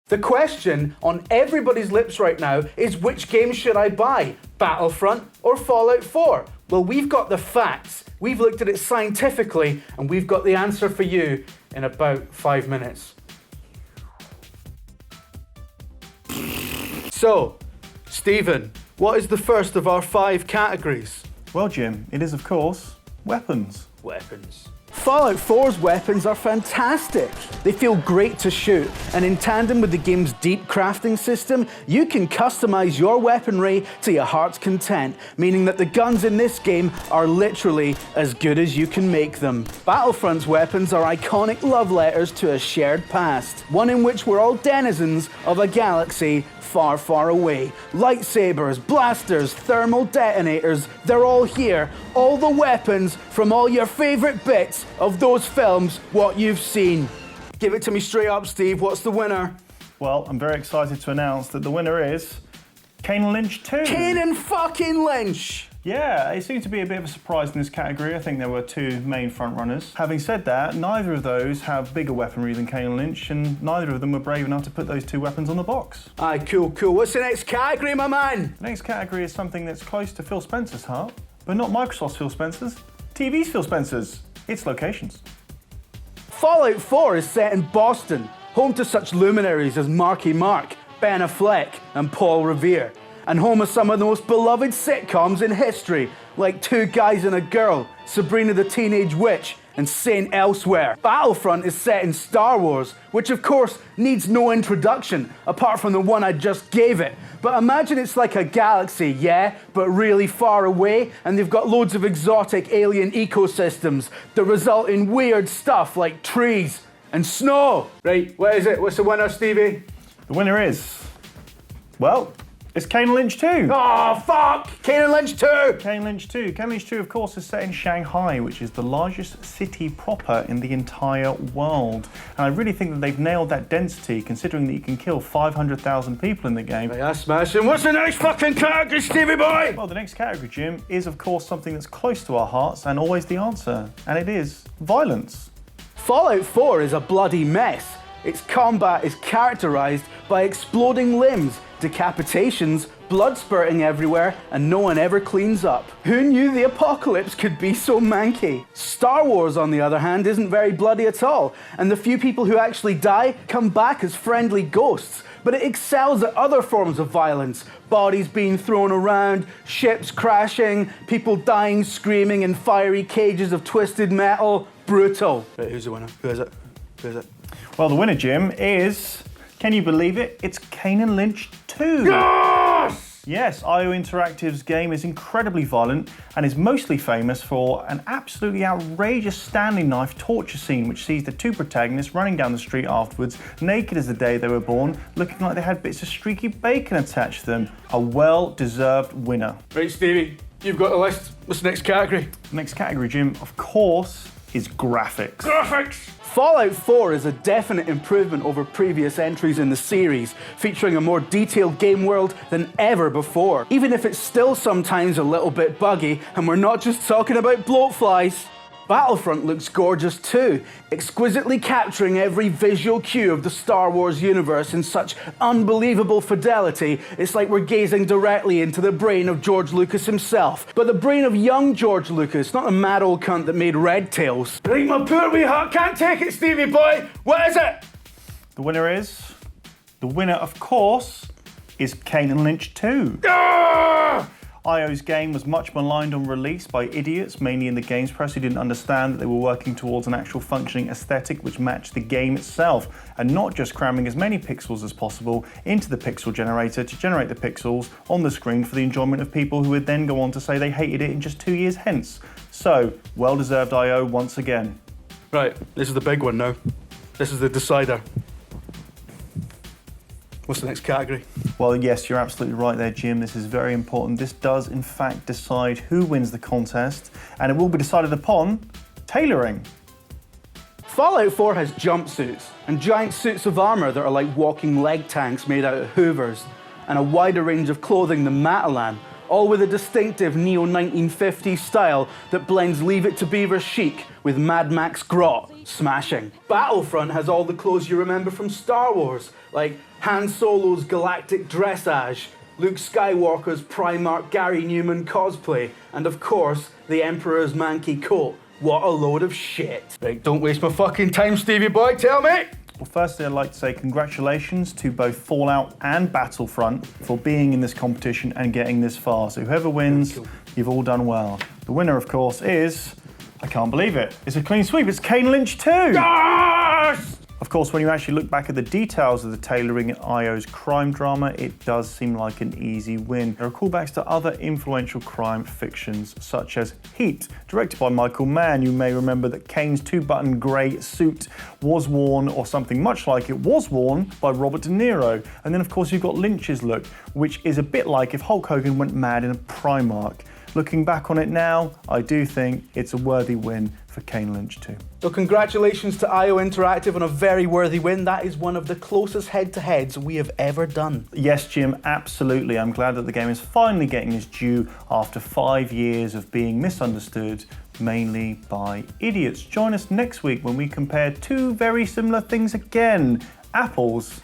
The question on everybody's lips right now is, which game should I buy? Battlefront or Fallout 4? Well, we've got the facts, we've looked at it scientifically, and we've got the answer for you in about 5 minutes. So, Stephen, what is the first of our 5 categories? Well, Jim, it is, of course, weapons. Weapons. Fallout 4's weapons are fantastic. They feel great to shoot, and in tandem with the game's deep crafting system, you can customize your weaponry to your heart's content, meaning that the guns in this game are literally as good as you can make them. Battlefront's weapons are iconic love letters to a shared past, one in which we're all denizens of a galaxy far, far away. Lightsabers, blasters, thermal detonators, they're all here. All the weapons from all your favorite bits of those films, what you've seen. Give it to me straight up, Steve. What's the winner? Well, I'm very excited to announce that the winner is Kane Lynch 2. Kane fucking Lynch! Yeah, it seemed to be a bit of a surprise in this category. I think there were 2 main frontrunners. Having said that, neither of those have bigger weaponry than Kane Lynch, and neither of them were brave enough to put those 2 weapons on the box. Aye, cool. What's the next category, my man? The next category is something that's close to Phil Spencer's heart, but not Microsoft's Phil Spencer's, TV's Phil Spencer's. It's locations. Fallout 4 is set in Boston, home to such luminaries as Marky Mark, Ben Affleck, and Paul Revere, and home of some of the most beloved sitcoms in history, like Two Guys and a Girl, Sabrina the Teenage Witch, and Saint Elsewhere. Battlefront is set in Star Wars, which of course needs no introduction, apart from the one I just gave it. But imagine it's like a galaxy, yeah, but really far away, and they've got loads of exotic alien ecosystems that result in weird stuff like trees and snow. Right, what is it? What's the winner, Stevie? The winner is, well, it's Kane Lynch 2. Oh, fuck! Kane Lynch 2! Kane Lynch 2. Kane Lynch 2, of course, is set in Shanghai, which is the largest city proper in the entire world. And I really think that they've nailed that density, considering that you can kill 500,000 people in the game. Yeah, smashing. What's the next fucking category, Stevie boy? Well, the next category, Jim, is, of course, something that's close to our hearts and always the answer. And it is violence. Fallout 4 is a bloody mess. Its combat is characterized by exploding limbs, decapitations, blood spurting everywhere, and no one ever cleans up. Who knew the apocalypse could be so manky? Star Wars, on the other hand, isn't very bloody at all, and the few people who actually die come back as friendly ghosts. But it excels at other forms of violence. Bodies being thrown around, ships crashing, people dying screaming in fiery cages of twisted metal. Brutal. Right, who's the winner? Who is it? Well, the winner, Jim, is, can you believe it? It's Kane Lynch 2. Yes! Yes, IO Interactive's game is incredibly violent and is mostly famous for an absolutely outrageous Stanley knife torture scene, which sees the 2 protagonists running down the street afterwards, naked as the day they were born, looking like they had bits of streaky bacon attached to them. A well-deserved winner. Right, Stevie, you've got the list. What's the next category? The next category, Jim, of course, is graphics. Graphics! Fallout 4 is a definite improvement over previous entries in the series, featuring a more detailed game world than ever before, even if it's still sometimes a little bit buggy, and we're not just talking about bloatflies. Battlefront looks gorgeous too, exquisitely capturing every visual cue of the Star Wars universe in such unbelievable fidelity, it's like we're gazing directly into the brain of George Lucas himself. But the brain of young George Lucas, not the mad old cunt that made Red Tails. Right, my poor wee heart can't take it, Stevie boy! What is it? The winner, of course, is Kane Lynch 2. Ah! IO's game was much maligned on release by idiots, mainly in the games press, who didn't understand that they were working towards an actual functioning aesthetic which matched the game itself, and not just cramming as many pixels as possible into the pixel generator to generate the pixels on the screen for the enjoyment of people who would then go on to say they hated it in just 2 years hence. So, well-deserved IO once again. Right, this is the big one now. This is the decider. What's the next category? Well, yes, you're absolutely right there, Jim. This is very important. This does, in fact, decide who wins the contest, and it will be decided upon tailoring. Fallout 4 has jumpsuits and giant suits of armor that are like walking leg tanks made out of hoovers, and a wider range of clothing than Matalan, all with a distinctive neo-1950s style that blends Leave It to Beaver chic with Mad Max grot. Smashing. Battlefront has all the clothes you remember from Star Wars, like Han Solo's galactic dressage, Luke Skywalker's Primarch Gary Newman cosplay, and of course, the Emperor's manky coat. What a load of shit. Right, don't waste my fucking time, Stevie boy, tell me! Well, firstly, I'd like to say congratulations to both Fallout and Battlefront for being in this competition and getting this far. So whoever wins, you've all done well. The winner, of course, is... I can't believe it. It's a clean sweep. It's Kane Lynch 2. Yes! Of course, when you actually look back at the details of the tailoring at IO's crime drama, it does seem like an easy win. There are callbacks to other influential crime fictions, such as Heat, directed by Michael Mann. You may remember that Kane's two-button grey suit was worn, or something much like it was worn, by Robert De Niro. And then, of course, you've got Lynch's look, which is a bit like if Hulk Hogan went mad in a Primark. Looking back on it now, I do think it's a worthy win for Kane Lynch 2. So congratulations to IO Interactive on a very worthy win. That is one of the closest head-to-heads we have ever done. Yes, Jim, absolutely. I'm glad that the game is finally getting its due after 5 years of being misunderstood, mainly by idiots. Join us next week when we compare two very similar things again, apples